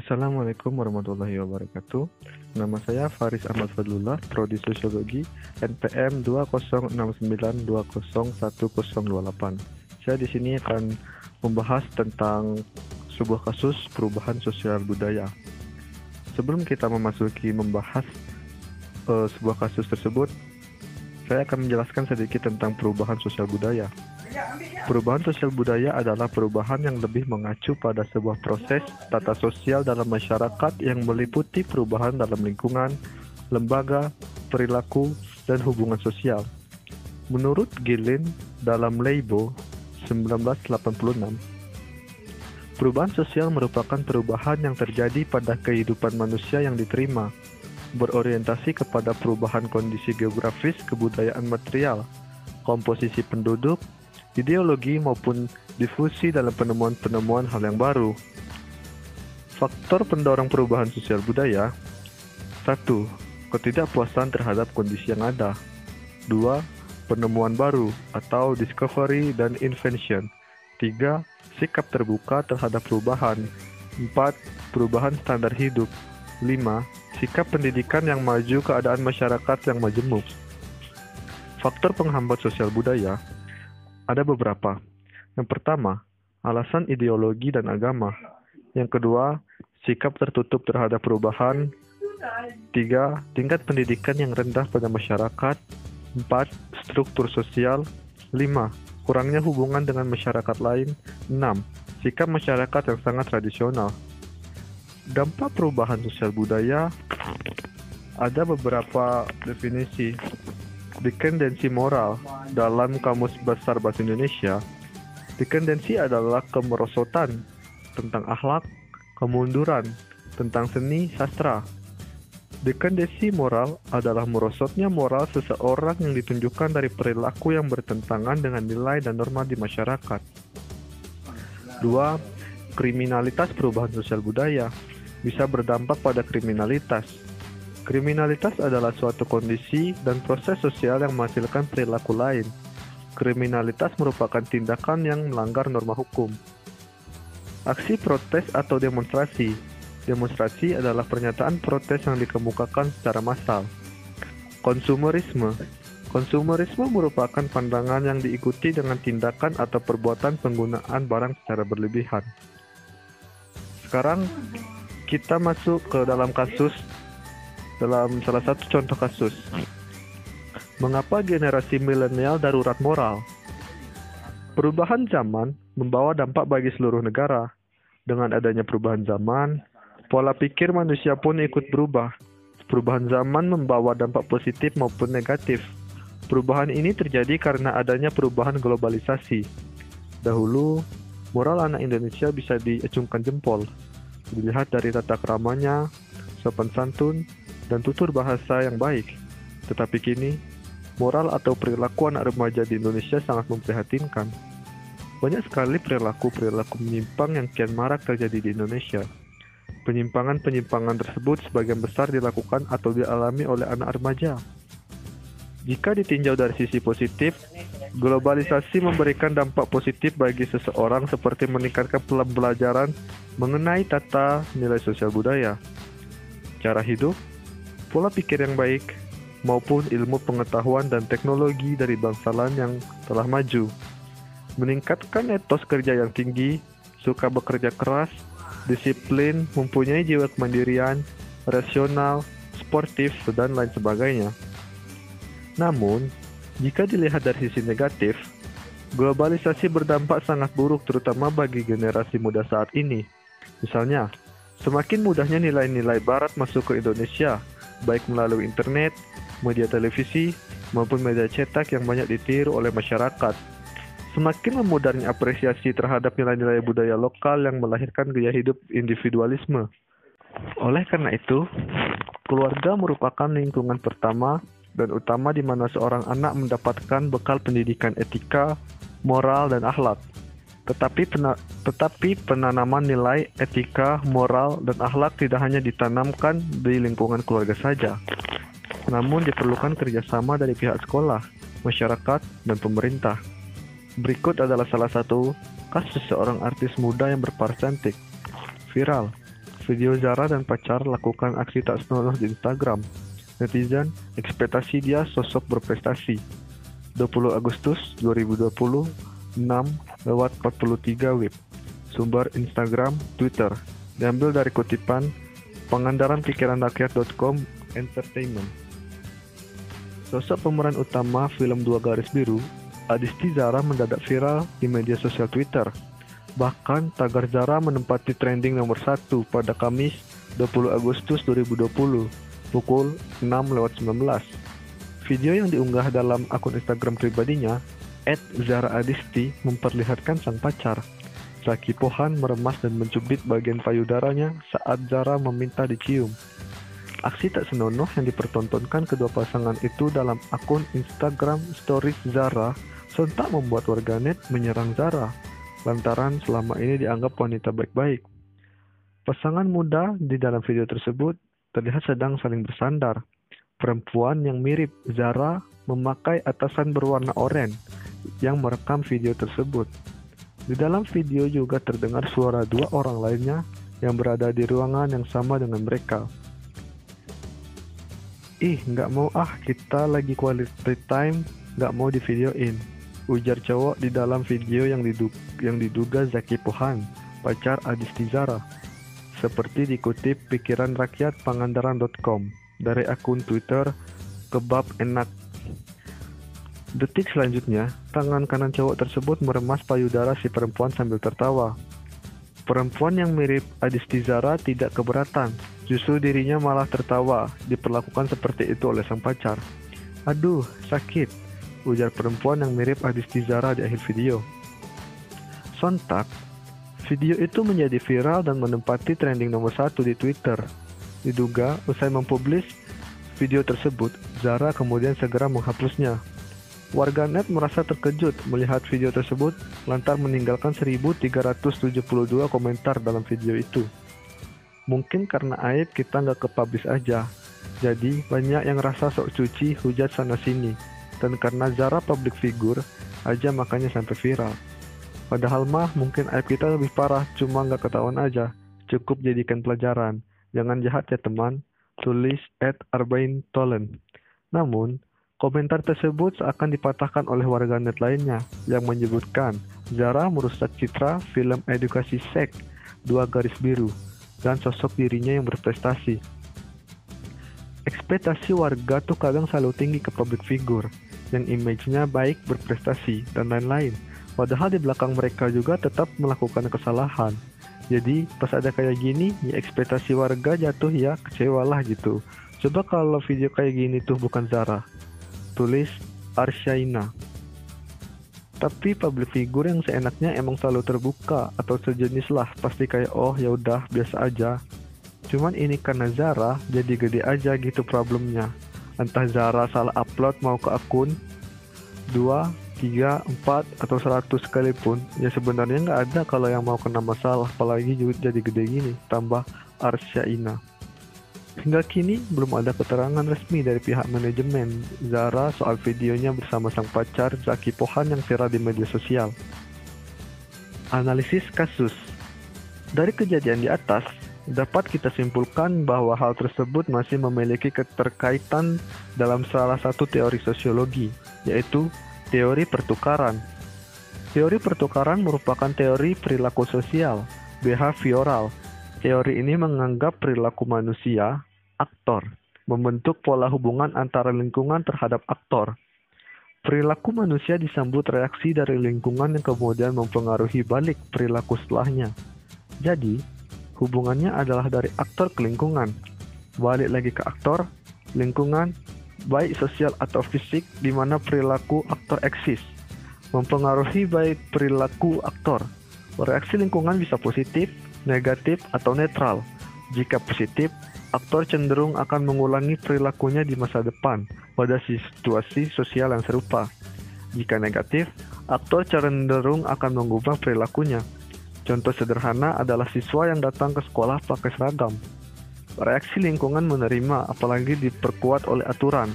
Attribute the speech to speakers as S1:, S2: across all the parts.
S1: Assalamualaikum warahmatullahi wabarakatuh. Nama saya Faris Ahmad Fadlullah, Prodi Sosiologi, NPM 2069201028. Saya di sini akan membahas tentang sebuah kasus perubahan sosial budaya. Sebelum kita membahas sebuah kasus tersebut, saya akan menjelaskan sedikit tentang perubahan sosial budaya. Perubahan sosial budaya adalah perubahan yang lebih mengacu pada sebuah proses tata sosial dalam masyarakat yang meliputi perubahan dalam lingkungan, lembaga, perilaku, dan hubungan sosial. Menurut Gillen dalam Leibo 1986, perubahan sosial merupakan perubahan yang terjadi pada kehidupan manusia yang diterima, berorientasi kepada perubahan kondisi geografis, kebudayaan material, komposisi penduduk, ideologi maupun difusi dalam penemuan-penemuan hal yang baru. Faktor pendorong perubahan sosial budaya: 1. Ketidakpuasan terhadap kondisi yang ada. 2. Penemuan baru atau discovery dan invention. 3. Sikap terbuka terhadap perubahan. 4. Perubahan standar hidup. 5. Sikap pendidikan yang maju, keadaan masyarakat yang majemuk. Faktor penghambat sosial budaya ada beberapa. Yang pertama, alasan ideologi dan agama. Yang kedua, sikap tertutup terhadap perubahan. 3. Tingkat pendidikan yang rendah pada masyarakat. 4. Struktur sosial. 5. Kurangnya hubungan dengan masyarakat lain. 6. Sikap masyarakat yang sangat tradisional. Dampak perubahan sosial budaya ada beberapa definisi. Dependensi moral dalam Kamus Besar Bahasa Indonesia, dependensi adalah kemerosotan tentang akhlak, kemunduran tentang seni sastra. Dependensi moral adalah merosotnya moral seseorang yang ditunjukkan dari perilaku yang bertentangan dengan nilai dan norma di masyarakat. 2. Kriminalitas perubahan sosial budaya bisa berdampak pada kriminalitas. Kriminalitas adalah suatu kondisi dan proses sosial yang menghasilkan perilaku lain. Kriminalitas merupakan tindakan yang melanggar norma hukum. Aksi protes atau demonstrasi. Demonstrasi adalah pernyataan protes yang dikemukakan secara massal. Konsumerisme. Konsumerisme merupakan pandangan yang diikuti dengan tindakan atau perbuatan penggunaan barang secara berlebihan. Sekarang kita masuk ke dalam salah satu contoh kasus. Mengapa generasi milenial darurat moral? Perubahan zaman membawa dampak bagi seluruh negara. Dengan adanya perubahan zaman, pola pikir manusia pun ikut berubah. Perubahan zaman membawa dampak positif maupun negatif. Perubahan ini terjadi karena adanya perubahan globalisasi. Dahulu, moral anak Indonesia bisa diacungkan jempol. Dilihat dari tata keramanya, sopan santun, dan tutur bahasa yang baik. Tetapi kini, moral atau perilaku anak remaja di Indonesia sangat memprihatinkan. Banyak sekali perilaku-perilaku menyimpang yang kian marak terjadi di Indonesia. Penyimpangan-penyimpangan tersebut sebagian besar dilakukan atau dialami oleh anak remaja. Jika ditinjau dari sisi positif, globalisasi memberikan dampak positif bagi seseorang seperti meningkatkan pembelajaran mengenai tata nilai sosial budaya, cara hidup, pola pikir yang baik, maupun ilmu pengetahuan dan teknologi dari bangsa lain yang telah maju. Meningkatkan etos kerja yang tinggi, suka bekerja keras, disiplin, mempunyai jiwa kemandirian, rasional, sportif, dan lain sebagainya. Namun, jika dilihat dari sisi negatif, globalisasi berdampak sangat buruk terutama bagi generasi muda saat ini. Misalnya, semakin mudahnya nilai-nilai barat masuk ke Indonesia, baik melalui internet, media televisi, maupun media cetak yang banyak ditiru oleh masyarakat. Semakin memudarnya apresiasi terhadap nilai-nilai budaya lokal yang melahirkan gaya hidup individualisme. Oleh karena itu, keluarga merupakan lingkungan pertama dan utama di mana seorang anak mendapatkan bekal pendidikan etika, moral, dan akhlak. Tetapi penanaman nilai etika, moral, dan akhlak tidak hanya ditanamkan di lingkungan keluarga saja, namun diperlukan kerjasama dari pihak sekolah, masyarakat, dan pemerintah. Berikut adalah salah satu kasus seorang artis muda yang berparas cantik. Viral. Video Zara dan pacar lakukan aksi tak senonoh di Instagram. Netizen, ekspektasi dia sosok berprestasi. 20 Agustus 2020, 6:43 WIB. Sumber Instagram, Twitter. Diambil dari kutipan pangandaranpikiranrakyat.com Entertainment. Sosok pemeran utama film Dua Garis Biru, Adisti Zara, mendadak viral di media sosial Twitter. Bahkan tagar Zara menempati trending nomor 1 pada Kamis 20 Agustus 2020 pukul 6:19. Video yang diunggah dalam akun Instagram pribadinya @ZaraAdisti memperlihatkan sang pacar, Zaki Pohan, meremas dan mencubit bagian payudaranya saat Zara meminta dicium. Aksi tak senonoh yang dipertontonkan kedua pasangan itu dalam akun Instagram Stories Zara sontak membuat warganet menyerang Zara lantaran selama ini dianggap wanita baik-baik. Pasangan muda di dalam video tersebut terlihat sedang saling bersandar. Perempuan yang mirip Zara memakai atasan berwarna oranye yang merekam video tersebut. Di dalam video juga terdengar suara dua orang lainnya yang berada di ruangan yang sama dengan mereka. Nggak mau kita lagi quality time, nggak mau di videoin, ujar cowok di dalam video yang diduga Zaki Pohan, pacar Adisti Zara. Seperti dikutip Pikiran Rakyat Pangandaran.com dari akun Twitter Kebab Enak. Detik selanjutnya, tangan kanan cowok tersebut meremas payudara si perempuan sambil tertawa. Perempuan yang mirip Adisti Zara tidak keberatan, justru dirinya malah tertawa diperlakukan seperti itu oleh sang pacar. Aduh, sakit, ujar perempuan yang mirip Adisti Zara di akhir video. Sontak, video itu menjadi viral dan menempati trending nomor 1 di Twitter. Diduga, usai mempublish video tersebut, Zara kemudian segera menghapusnya. Warganet merasa terkejut melihat video tersebut lantaran meninggalkan 1.372 komentar dalam video itu. Mungkin karena aib kita nggak ke-publish aja, jadi banyak yang rasa sok cuci hujat sana-sini. Dan karena Zara public figure aja makanya sampai viral. Padahal mah mungkin aib kita lebih parah, cuma nggak ketahuan aja. Cukup jadikan pelajaran. Jangan jahat ya teman, tulis @arbaintolen. Namun, komentar tersebut seakan dipatahkan oleh warganet lainnya yang menyebutkan Zara merusak citra film edukasi seks Dua Garis Biru dan sosok dirinya yang berprestasi. Ekspektasi warga tuh kadang selalu tinggi ke public figure yang image-nya baik, berprestasi, dan lain-lain. Padahal di belakang mereka juga tetap melakukan kesalahan. Jadi pas ada kayak gini, ya ekspektasi warga jatuh ya kecewalah gitu. Coba kalau video kayak gini tuh bukan Zara. Tulis Arsyaina. Tapi public figure yang seenaknya emang selalu terbuka atau sejenis lah, pasti kayak oh ya udah biasa aja. Cuman ini karena Zara jadi gede aja gitu problemnya. Entah Zara salah upload mau ke akun 2, 3, 4, atau 100 sekalipun, ya sebenarnya nggak ada kalau yang mau kena masalah, apalagi jadi gede gini, tambah Arsyaina. Hingga kini belum ada keterangan resmi dari pihak manajemen Zara soal videonya bersama sang pacar Zaki Pohan yang viral di media sosial. Analisis kasus. Dari kejadian di atas, dapat kita simpulkan bahwa hal tersebut masih memiliki keterkaitan dalam salah satu teori sosiologi, yaitu teori pertukaran. Teori pertukaran merupakan teori perilaku sosial, behavioral. Teori ini menganggap perilaku manusia, aktor, membentuk pola hubungan antara lingkungan terhadap aktor. Perilaku manusia disambut reaksi dari lingkungan yang kemudian mempengaruhi balik perilaku setelahnya. Jadi, hubungannya adalah dari aktor ke lingkungan. Balik lagi ke aktor, lingkungan, baik sosial atau fisik, di mana perilaku aktor eksis, mempengaruhi baik perilaku aktor. Reaksi lingkungan bisa positif, negatif, atau netral. Jika positif, aktor cenderung akan mengulangi perilakunya di masa depan pada situasi sosial yang serupa. Jika negatif, aktor cenderung akan mengubah perilakunya. Contoh sederhana adalah siswa yang datang ke sekolah pakai seragam. Reaksi lingkungan menerima, apalagi diperkuat oleh aturan,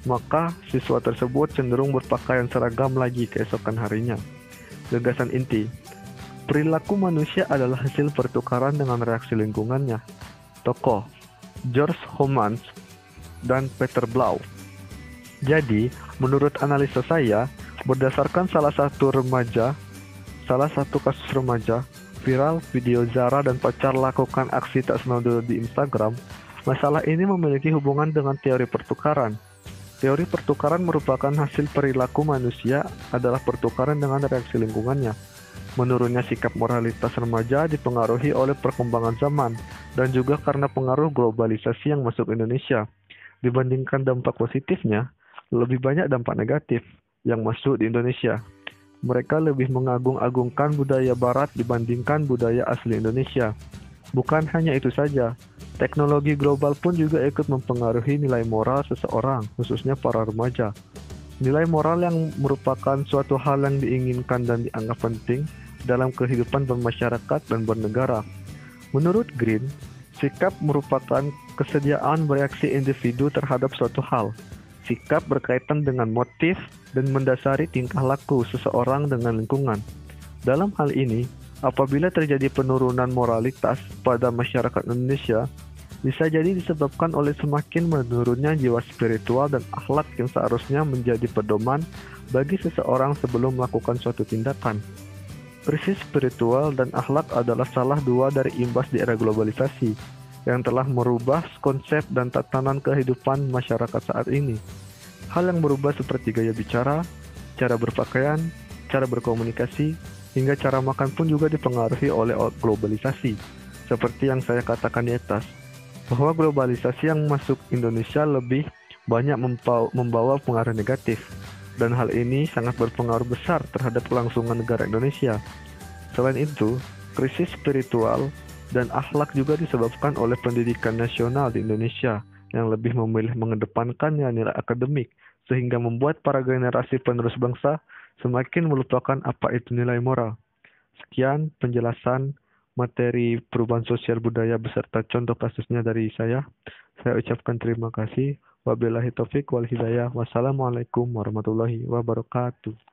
S1: maka siswa tersebut cenderung berpakaian seragam lagi keesokan harinya. Gagasan inti. Perilaku manusia adalah hasil pertukaran dengan reaksi lingkungannya. Tokoh George Homans dan Peter Blau. Jadi, menurut analisa saya, berdasarkan salah satu kasus remaja, viral video Zara dan pacar lakukan aksi tak senonoh di Instagram, masalah ini memiliki hubungan dengan teori pertukaran. Teori pertukaran merupakan hasil perilaku manusia adalah pertukaran dengan reaksi lingkungannya. Menurunnya sikap moralitas remaja dipengaruhi oleh perkembangan zaman dan juga karena pengaruh globalisasi yang masuk Indonesia. Dibandingkan dampak positifnya, lebih banyak dampak negatif yang masuk di Indonesia. Mereka lebih mengagung-agungkan budaya Barat dibandingkan budaya asli Indonesia. Bukan hanya itu saja, teknologi global pun juga ikut mempengaruhi nilai moral seseorang, khususnya para remaja. Nilai moral yang merupakan suatu hal yang diinginkan dan dianggap penting dalam kehidupan bermasyarakat dan bernegara. Menurut Green, sikap merupakan kesediaan bereaksi individu terhadap suatu hal. Sikap berkaitan dengan motif dan mendasari tingkah laku seseorang dengan lingkungan. Dalam hal ini, apabila terjadi penurunan moralitas pada masyarakat Indonesia, bisa jadi disebabkan oleh semakin menurunnya jiwa spiritual dan akhlak yang seharusnya menjadi pedoman bagi seseorang sebelum melakukan suatu tindakan. Krisis spiritual dan akhlak adalah salah dua dari imbas di era globalisasi yang telah merubah konsep dan tatanan kehidupan masyarakat saat ini. Hal yang berubah seperti gaya bicara, cara berpakaian, cara berkomunikasi, hingga cara makan pun juga dipengaruhi oleh globalisasi. Seperti yang saya katakan di atas, bahwa globalisasi yang masuk Indonesia lebih banyak membawa pengaruh negatif, dan hal ini sangat berpengaruh besar terhadap kelangsungan negara Indonesia. Selain itu, krisis spiritual dan akhlak juga disebabkan oleh pendidikan nasional di Indonesia yang lebih memilih mengedepankan nilai akademik, sehingga membuat para generasi penerus bangsa semakin melupakan apa itu nilai moral. Sekian penjelasan materi perubahan sosial budaya beserta contoh kasusnya dari saya. Saya ucapkan terima kasih. Wabillahi taufik wal hidayah. Wassalamualaikum warahmatullahi wabarakatuh.